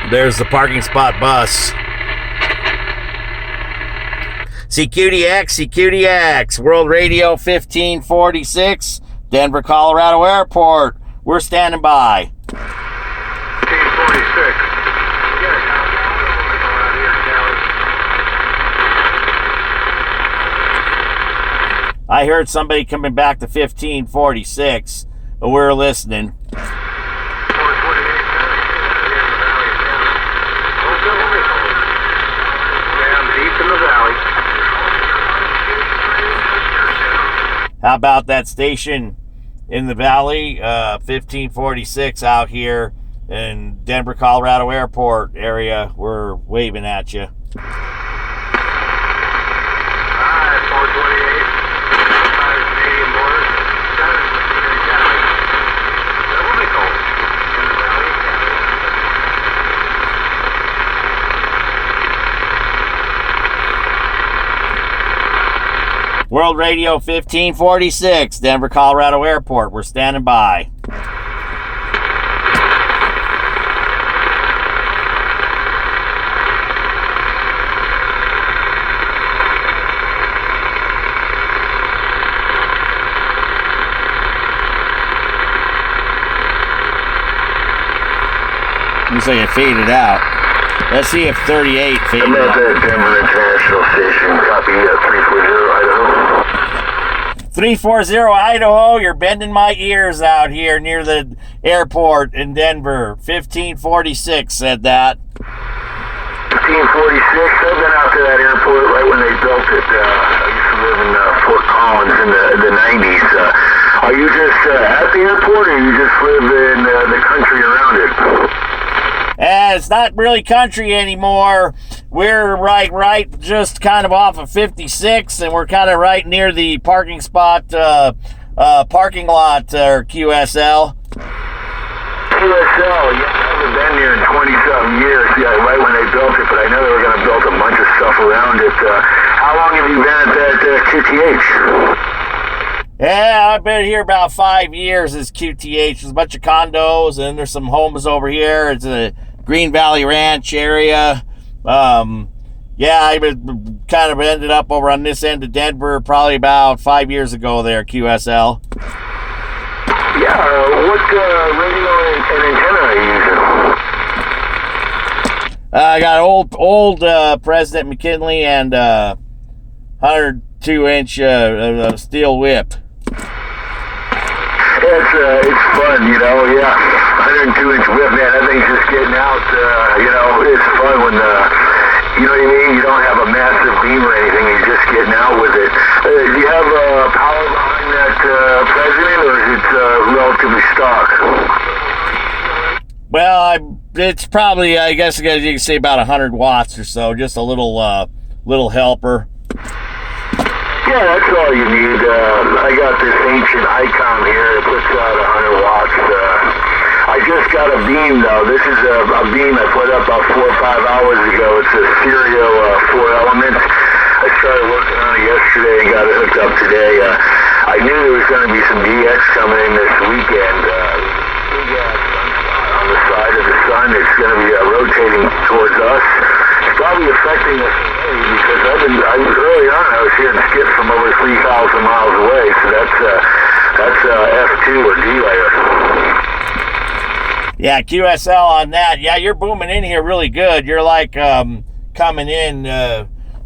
There's the parking spot bus. CQDX, World Radio 1546, Denver, Colorado Airport. We're standing by. 1546. I heard somebody coming back to 1546, but we're listening. How about that station in the valley, 1546 out here in Denver, Colorado Airport area? We're waving at you. World Radio 1546, Denver, Colorado Airport. We're standing by. Looks like it faded out. Let's see if 38 faded out. Denver International Station, copy 340 Idaho. 340 Idaho, you're bending my ears out here near the airport in Denver. 1546 said that. 1546, I've been out to that airport right when they built it. I used to live in Fort Collins in the 90s. Are you just at the airport, or you just live in the country around it? It's not really country anymore. We're right just kind of off of 56, and we're kind of right near the parking spot, parking lot, or QSL. QSL, yeah, I haven't been here in 20-something years, yeah, right when they built it, but I know they were going to build a bunch of stuff around it. How long have you been at QTH? Yeah, I've been here about 5 years as QTH. There's a bunch of condos, and there's some homes over here. It's a Green Valley Ranch area. Yeah, I kind of ended up over on this end of Denver probably about 5 years ago there, QSL. Yeah, what radio and antenna are you using? I got old President McKinley and 102-inch steel whip. It's fun, you know, yeah. 102-inch whip, man, that thing's just getting out, you know, it's fun when, you know what I mean? You don't have a massive beam or anything, you're just getting out with it. Do you have power behind that President, or is it relatively stock? Well, it's probably, I guess you can say about 100 watts or so, just a little helper. Yeah, that's all you need. I got this ancient icon here. It puts out 100 watts. I just got a beam, though. This is a beam I put up about 4 or 5 hours ago. It's a Stereo 4-element. I started working on it yesterday and got it hooked up today. I knew there was going to be some DX coming in this weekend. Big sunspot on the side of the sun. It's going to be rotating towards us. It's probably affecting us because early on I was hearing skips from over 3,000 miles away, so that's F2 or D layer. Yeah, QSL on that. Yeah, you're booming in here really good. You're like coming in.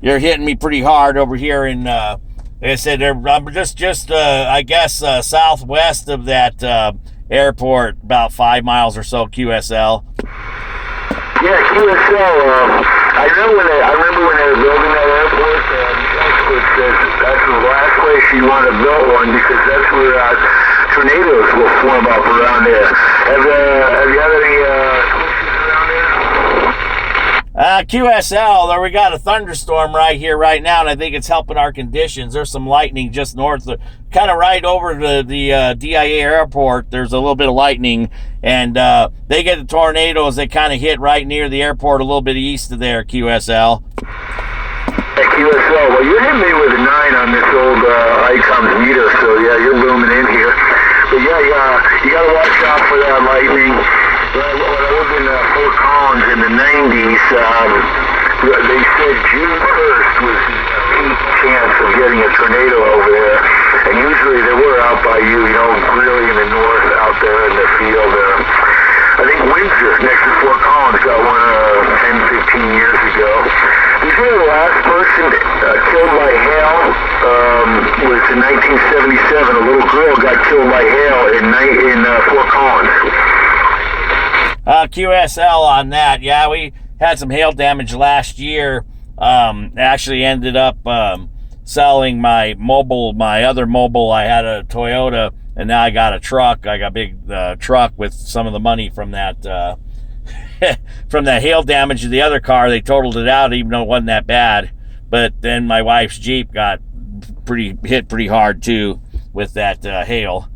You're hitting me pretty hard over here in. Like I said, I'm just I guess southwest of that airport, about 5 miles or so. QSL. Yeah, QSL. I remember when they were building that airport, the expert says that's the last place you want to build one because that's where tornadoes will form up around there. Have you had any around there? QSL, there we got a thunderstorm right here, right now, and I think it's helping our conditions. There's some lightning just north, kind of right over the DIA airport. There's a little bit of lightning, and they get the tornadoes. They kind of hit right near the airport, a little bit east of there, QSL. QSL, well, you're hitting me with a 9 on this old ICOMS meter, so yeah, you're booming in here. But yeah, you got to watch out for that lightning. When I lived in Fort Collins in the 90s, they said June 1st was the peak chance of getting a tornado over there. And usually they were out by you, really in the north, out there in the field. I think Windsor, next to Fort Collins, got one 10, 15 years ago. Did you know the last person killed by hail was in 1977? A little girl got killed by hail in Fort Collins. QSL on that. Yeah, we had some hail damage last year. Actually ended up selling my other mobile. I had a Toyota, and now I got a truck. I got a big truck with some of the money from that from that hail damage of the other car. They totaled it out, even though it wasn't that bad. But then my wife's Jeep got hit pretty hard too with that hail.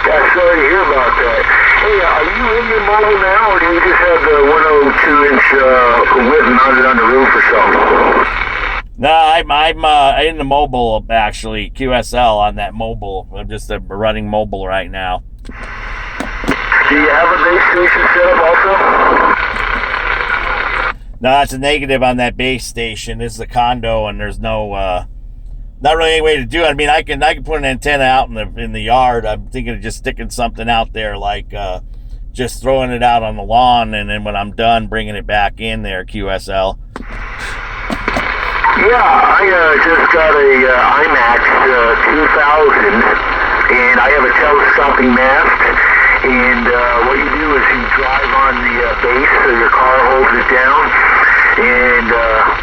Yeah, sorry to hear about that. Hey, are you in your mobile now, or do you just have the 102-inch width mounted on the roof or something? No, I'm in the mobile, actually, QSL on that mobile. I'm just running mobile right now. Do you have a base station set up also? No, it's a negative on that base station. This is a condo, and there's no not really any way to do it. I mean, I can put an antenna out in the yard. I'm thinking of just sticking something out there, like just throwing it out on the lawn, and then when I'm done, bringing it back in there, QSL. Yeah, I just got a IMAX 2000, and I have a telescoping mast. And what you do is you drive on the base, so your car holds it down. And,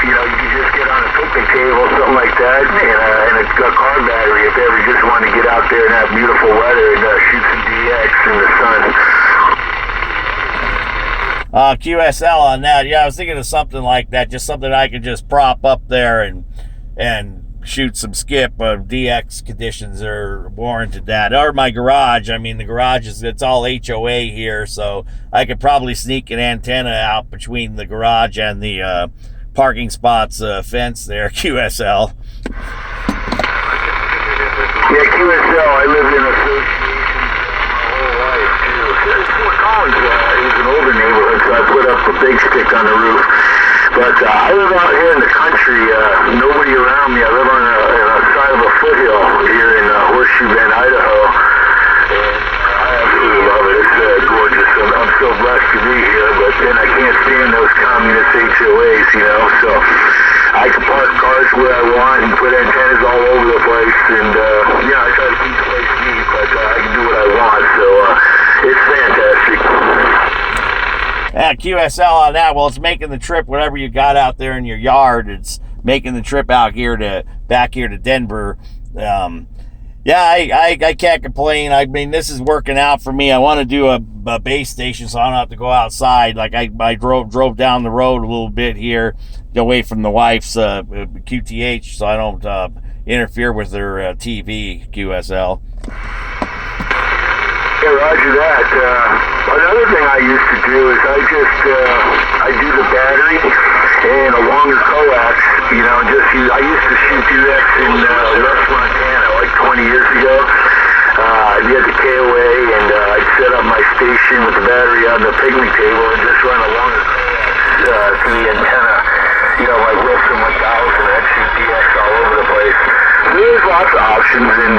you can just get on a picnic table, something like that, and a car battery if you ever just want to get out there and have beautiful weather and shoot some DX in the sun. QSL on that. Yeah, I was thinking of something like that, just something I could just prop up there and shoot some skip. DX conditions are warranted that. Or my garage. I mean, the garage it's all HOA here, so I could probably sneak an antenna out between the garage and the parking spots fence there, QSL. Yeah, QSL, I lived in associations my whole life, too. Fort Collins is an older neighborhood, so I put up a big stick on the roof. But I live out here in the country, nobody around me. I live on a side of a foothill here in Horseshoe Bend, Idaho. And I absolutely love it. It's gorgeous. I'm so blessed to be here, but then I can't stand those communist HOAs, so I can park cars where I want and put antennas all over the place. And, I try to keep the place neat, but I can do what I want, so it's fantastic. Yeah, QSL on that. Well, it's making the trip, whatever you got out there in your yard, it's making the trip back here to Denver. I can't complain. I mean, this is working out for me. I want to do a base station, so I don't have to go outside. Like I drove down the road a little bit here, away from the wife's QTH, so I don't interfere with her TV, QSL. Yeah, roger that. Another thing I used to do is I do the battery and a longer coax, I used to shoot DX in West Montana like 20 years ago. I'd be at the KOA and I'd set up my station with the battery on the picnic table and just run a longer coax to the antenna, like Wilson 1000, and I'd shoot DX all over the place. So there's lots of options, and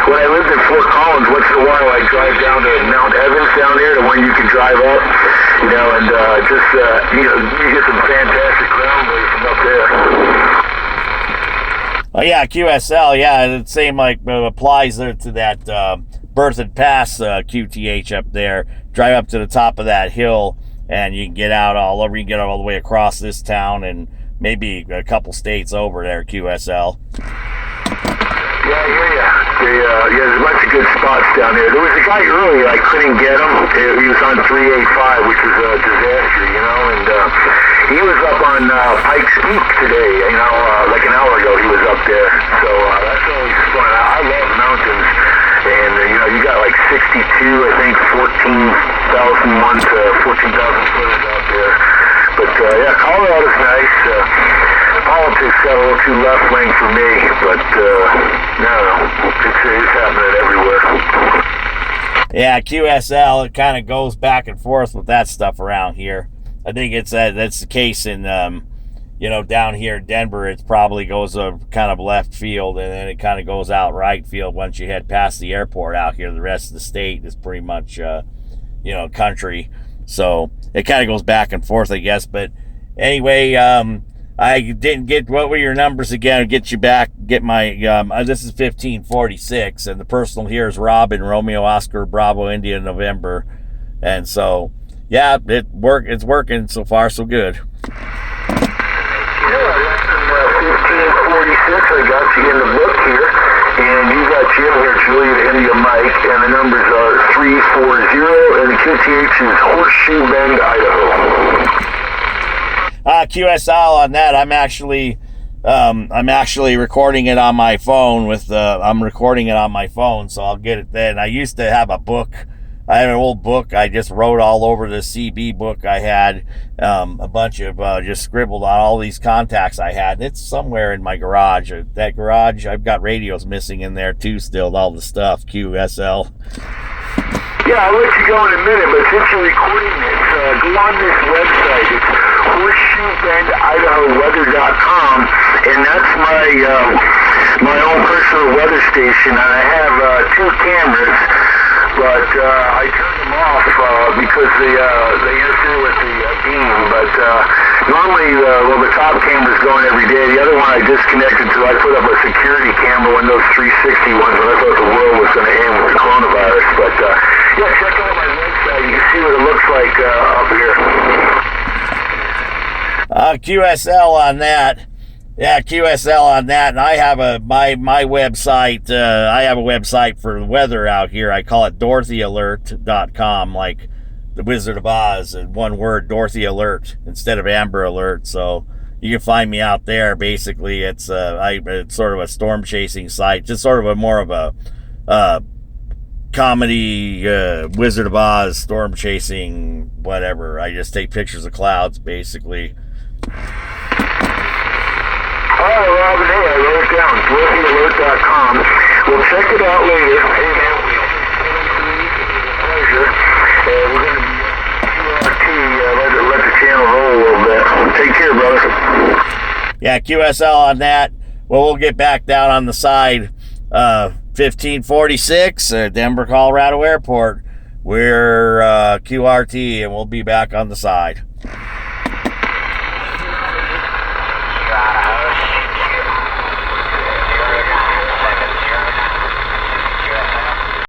when I lived in Fort Collins, once in a while I'd drive down to Mount Evans down there, the one you can drive up, and you get some fantastic ground racing up there. Oh yeah, QSL, yeah, the same applies there to that Berthoud Pass QTH up there. Drive up to the top of that hill, and you can get out all over. You can get all the way across this town and maybe a couple states over there, QSL. Yeah, I hear ya. There's a bunch of good spots down there. There was a guy earlier, I couldn't get him. He was on 385, which was a disaster, and he was up on Pikes Peak today, like an hour ago he was up there. So that's always fun. I love mountains. And, you got like 62, I think, 14,000 footers out there. But, Colorado's nice. Politics got a little too left wing for me, but no, it's happening everywhere. Yeah, QSL, it kind of goes back and forth with that stuff around here. I think that's the case in, down here in Denver. It probably goes a kind of left field, and then it kind of goes out right field once you head past the airport out here. The rest of the state is pretty much, country. So it kind of goes back and forth, I guess. But anyway, I didn't get, what were your numbers again? Get you back, get my, this is 1546, and the personal here is Robin, Romeo, Oscar, Bravo, India, November. And so, yeah, it's working so far, so good. Yeah, that's in 1546. I got you in the book here, and you got you in here, Juliet, India, Mike, and the numbers are 340, and the QTH is Horseshoe Bend, Idaho. QSL on that. I'm actually recording it on my phone I'm recording it on my phone, so I'll get it then. I used to have a book. I had an old book I just wrote all over the CB book I had, a bunch of just scribbled on all these contacts I had. It's somewhere in my garage. That garage, I've got radios missing in there too still, all the stuff, QSL. Yeah, I'll let you go in a minute, but since you're recording this, go on this website. It's horseshoebendidahoweather.com, and that's my own personal weather station. And I have 2 cameras, but I turned them off because they interfere with the beam. But normally, the top camera's going every day. The other one I disconnected until I put up a security camera, one of those 360 ones, when I thought the world was going to end with the coronavirus. But yeah, check out my website. You can see what it looks like up here. QSL on that. Yeah, QSL on that. And I have my website. I have a website for the weather out here. I call it DorothyAlert.com, like the Wizard of Oz, in one word, Dorothy Alert instead of Amber Alert. So you can find me out there. Basically, it's sort of a storm chasing site, just sort of more of a comedy Wizard of Oz storm chasing whatever. I just take pictures of clouds, basically. All right, Robin, hey, I wrote it down, DorothyAlert.com. We'll check it out later. Hey, man, pleasure. We're going to let the channel roll a little bit. Take care, brother. Yeah, QSL on that. Well, we'll get back down on the side. 1546, Denver, Colorado Airport. We're QRT, and we'll be back on the side.